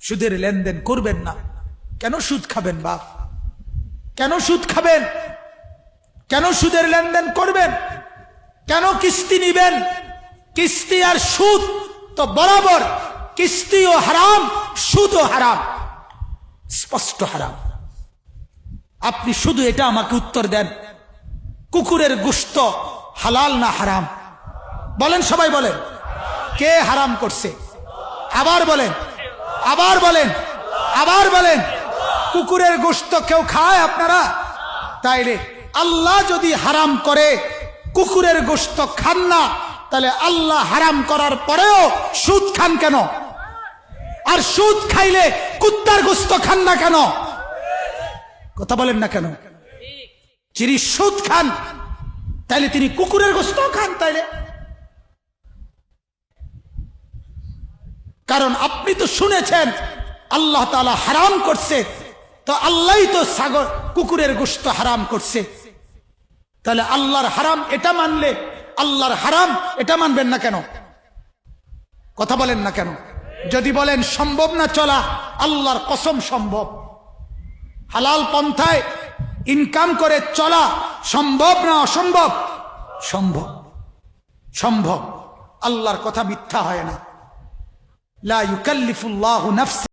সুদের লেনদেন করবেন না। কেন সুদ খাবেন বাপ? কেন সুদ খাবেন? কেন সুদের লেনদেন করবেন? কেন কিস্তি নিবেন? কিস্তি আর সুদ তো বরাবর, কিস্তিও হারাম, সুদও হারাম, স্পষ্ট হারাম। আপনি শুধু এটা আমাকে উত্তর দেন, কুকুরের গোশত হালাল না হারাম? বলেন, সবাই বলেন, কে হারাম করছে? আবার বলেন, আবার বলেন, আবার বলেন। কুকুরের গোশত কেউ খায় আপনারা? তাইলে আল্লাহ যদি হারাম করে কুকুরের গোশত খান না, তাহলে আল্লাহ হারাম করার পরেও সুদ খান কেন? আর সুদ খাইলে কুত্তার গোশত খান না কেন? কথা বলেন না কেন? যিনি সুদ খান তাইলে তিনি কুকুরের গোশত খান। তাইলে কারণ আপনি তো শুনেছেন আল্লাহ তাআলা হারাম করছে, তো আল্লাহই তো কুকুরের গোশত হারাম করছে। তাহলে আল্লাহর হারাম এটা মানলে আল্লাহর হারাম এটা মানবেন না কেন? কথা বলেন না কেন? যদি বলেন সম্ভব না চলা, আল্লাহর কসম সম্ভব। হালাল পন্থায় ইনকাম করে চলা সম্ভব না অসম্ভব? সম্ভব, সম্ভব। আল্লাহর কথা মিথ্যা হয় না। লা ইউকাল্লিফুল্লাহু নাফসান